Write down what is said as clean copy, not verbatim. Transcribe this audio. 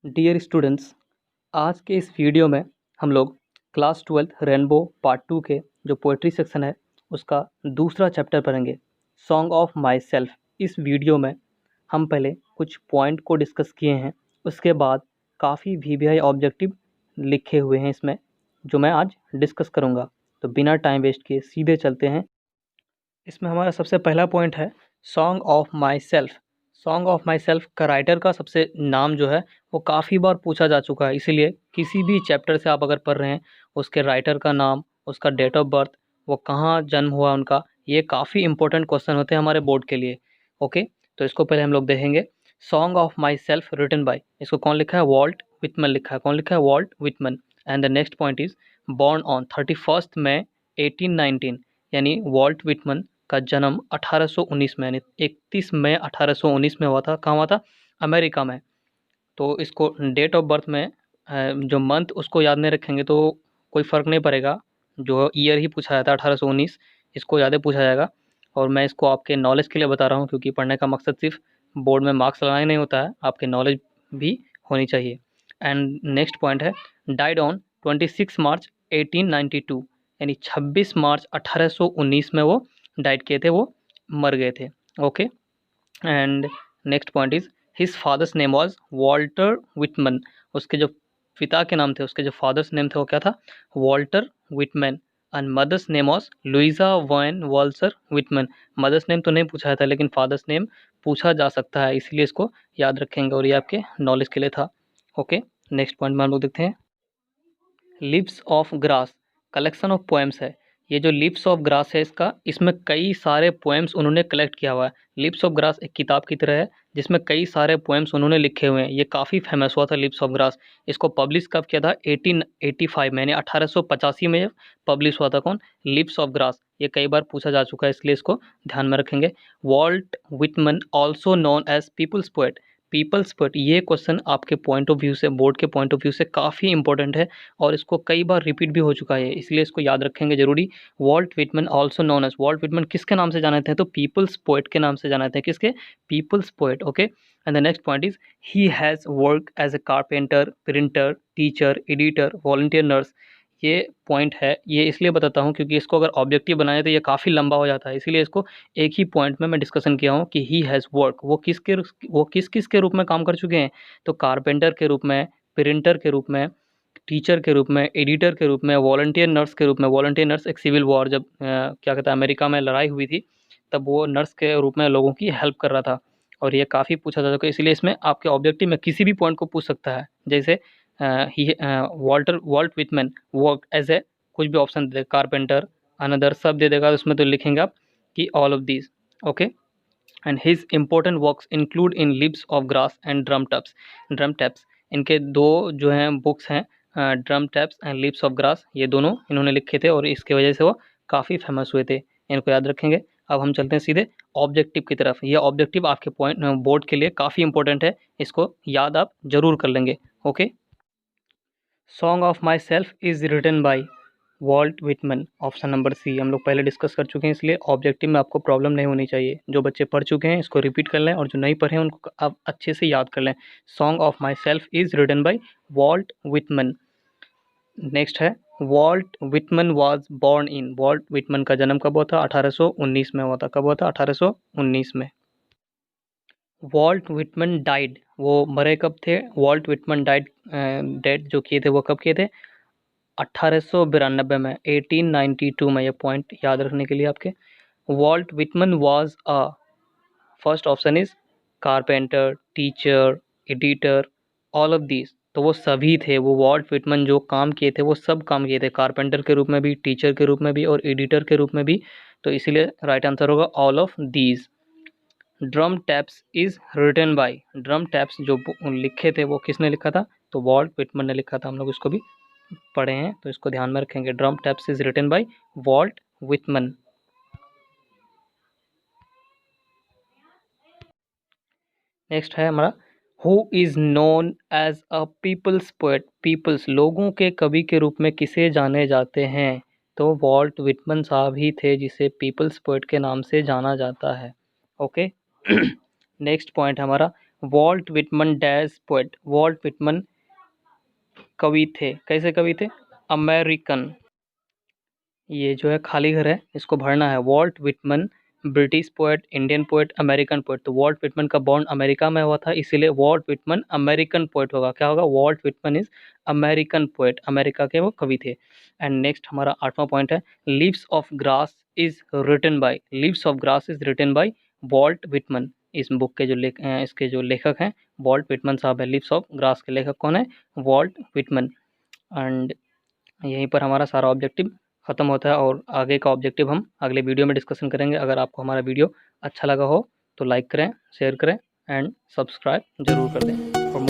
Dear students, आज के इस वीडियो में हम लोग क्लास 12 रेनबो पार्ट 2 के जो पोएट्री सेक्शन है उसका दूसरा चैप्टर पढ़ेंगे, सॉन्ग ऑफ माई सेल्फ। इस वीडियो में हम पहले कुछ पॉइंट को डिस्कस किए हैं, उसके बाद काफ़ी वीवीआई ऑब्जेक्टिव लिखे हुए हैं इसमें, जो मैं आज डिस्कस करूँगा। तो बिना टाइम वेस्ट किए सीधे चलते हैं। इसमें हमारा सबसे पहला पॉइंट है song of my self. Song of my self का राइटर का सबसे नाम जो है वो काफ़ी बार पूछा जा चुका है, इसीलिए किसी भी चैप्टर से आप अगर पढ़ रहे हैं उसके राइटर का नाम, उसका डेट ऑफ बर्थ, वो कहाँ जन्म हुआ उनका, ये काफ़ी इंपॉर्टेंट क्वेश्चन होते हैं हमारे बोर्ड के लिए। ओके, तो इसको पहले हम लोग देखेंगे। Song of myself written by, इसको कौन लिखा है? वॉल्ट विटमन लिखा है। कौन लिखा है? Walt Whitman. And the next point is born on 31 May 1819, यानी वॉल्ट विटमन का जन्म 1819 में, यानी 31 मई 1819 में हुआ था। कहाँ हुआ था? अमेरिका में। तो इसको डेट ऑफ बर्थ में जो मंथ उसको याद नहीं रखेंगे तो कोई फ़र्क नहीं पड़ेगा, जो ईयर ही पूछा जाता है 1819 इसको याद पूछा जाएगा। और मैं इसको आपके नॉलेज के लिए बता रहा हूँ, क्योंकि पढ़ने का मकसद सिर्फ बोर्ड में मार्क्स लगाना ही नहीं होता है, आपके नॉलेज भी होनी चाहिए। एंड नेक्स्ट पॉइंट है डाइड ऑन 26 मार्च 1892, यानी 26 मार्च 1819 में वो डाइट किए थे, वो मर गए थे। Okay, and next point is his father's name was Walter Whitman. उसके जो पिता के नाम थे, उसके जो फादर्स नेम थे वो क्या था? Walter Whitman. And mother's name was Louisa Van Velsor Whitman. Mother's name तो नहीं पूछा था, लेकिन फादर्स नेम पूछा जा सकता है, इसलिए इसको याद रखेंगे और ये आपके नॉलेज के लिए था। ओके, नेक्स्ट पॉइंट में हम लोग देखते हैं lips of grass, collection of poems है। ये जो लिप्स ऑफ ग्रास है इसमें कई सारे पोएम्स उन्होंने कलेक्ट किया हुआ है। लिप्स ऑफ ग्रास एक किताब की तरह है जिसमें कई सारे पोएम्स उन्होंने लिखे हुए हैं। ये काफ़ी फेमस हुआ था लिप्स ऑफ ग्रास। इसको पब्लिश कब किया था? 1885 में, यानी 1885 में पब्लिश हुआ था। कौन? Lips of grass. ये कई बार पूछा जा चुका है, इसलिए इसको ध्यान में रखेंगे। Walt Whitman also known as people's poet. People's poet, ये क्वेश्चन आपके पॉइंट ऑफ व्यू से, बोर्ड के पॉइंट ऑफ व्यू से काफ़ी इंपॉर्टेंट है और इसको कई बार रिपीट भी हो चुका है, इसलिए इसको याद रखेंगे जरूरी। Walt Whitman also known as, Walt Whitman किसके नाम से जाने थे? तो पीपल्स पोएट के नाम से जाने थे। किसके? People's poet. Okay, and the next point is he has work as a carpenter, printer, teacher, editor, volunteer, nurse. ये पॉइंट है, ये इसलिए बताता हूँ क्योंकि इसको अगर ऑब्जेक्टिव बनाए तो ये काफ़ी लंबा हो जाता है, इसीलिए इसको एक ही पॉइंट में मैं डिस्कशन किया हूँ कि ही हैज़ वर्क, वो किस किस के रूप में काम कर चुके हैं? तो कारपेंटर के रूप में, प्रिंटर के रूप में, टीचर के रूप में, एडिटर के रूप में, वॉलंटियर नर्स के रूप में। वॉलंटियर नर्स एक सिविल वॉर जब क्या कहता है अमेरिका में लड़ाई हुई थी, तब वो नर्स के रूप में लोगों की हेल्प कर रहा था, और ये काफ़ी पूछा जा चुका है, इसलिए इसमें आपके ऑब्जेक्टिव में किसी भी पॉइंट को पूछ सकता है। जैसे ही Walt Whitman work as a, कुछ भी ऑप्शन दे देगा, कारपेंटर, अनदर, सब दे देगा, उसमें तो लिखेंगे आप कि all of these. Okay, and his important works include in lips of grass and drum taps. Drum taps, इनके दो जो हैं बुक्स हैं, drum taps and lips of grass, ये दोनों इन्होंने लिखे थे और इसके वजह से वो काफ़ी फेमस हुए थे। इनको याद रखेंगे। अब हम चलते हैं सीधे ऑब्जेक्टिव की तरफ। ये ऑब्जेक्टिव आपके पॉइंट बोर्ड के लिए काफ़ी इंपॉर्टेंट है, इसको याद आप जरूर कर लेंगे। Okay, song of my self is written by Walt Whitman. Option number C हम लोग पहले डिस्कस कर चुके हैं, इसलिए ऑब्जेक्टिव में आपको प्रॉब्लम नहीं होनी चाहिए। जो बच्चे पढ़ चुके हैं इसको रिपीट कर लें, और जो नहीं पढ़े हैं उनको आप अच्छे से याद कर लें। Song of my self is written by Walt Whitman. Next है Walt Whitman was born in. Walt Whitman का जन्म कब हुआ था? 1819 में हुआ था। कब हुआ था? 1819 में। वॉल्ट विटमन डाइड, वो मरे कब थे? वॉल्ट विटमन डाइड, डेथ जो किए थे वो कब किए थे? 1892 में, 1892 में। ये पॉइंट याद रखने के लिए आपके। Walt Whitman was a, first option is carpenter, teacher, editor, all of these. तो वो सभी थे, वो वॉल्ट विटमन जो काम किए थे वो सब काम किए थे, कारपेंटर के रूप में भी, टीचर के रूप में भी और एडिटर के रूप में भी। तो इसीलिए राइट आंसर होगा all of these. Drum taps is written by, drum taps जो लिखे थे वो किसने लिखा था? तो वॉल्ट विटमन ने लिखा था। हम लोग इसको भी पढ़े हैं तो इसको ध्यान में रखेंगे। Drum taps is written by Walt Whitman. Next है हमारा who is known as a people's poet. People's, लोगों के कवि के रूप में किसे जाने जाते हैं? तो वॉल्ट विटमन साहब ही थे जिसे पीपल्स पोएट के नाम से जाना जाता है। ओके, नेक्स्ट पॉइंट हमारा Walt Whitman dash poet, Walt Whitman कवि थे, कैसे कवि थे? अमेरिकन। ये जो है खाली घर है, इसको भरना है। Walt Whitman British poet, Indian poet, American poet. तो वॉल्ट विटमन का बॉर्न अमेरिका में हुआ था, इसीलिए वॉल्ट विटमन अमेरिकन पोएट होगा। क्या होगा? Walt Whitman is American poet, America के वो कवि थे। एंड नेक्स्ट हमारा 8वां पॉइंट है, leaves of grass is written by, leaves of grass is written by Walt Whitman. इस बुक के जो इसके जो लेखक हैं वॉल्ट विटमन साहब है। लीव्स ऑफ ग्रास के लेखक कौन है? Walt Whitman. एंड यहीं पर हमारा सारा ऑब्जेक्टिव ख़त्म होता है और आगे का ऑब्जेक्टिव हम अगले वीडियो में डिस्कशन करेंगे। अगर आपको हमारा वीडियो अच्छा लगा हो तो लाइक करें, शेयर करें एंड सब्सक्राइब जरूर कर दें। और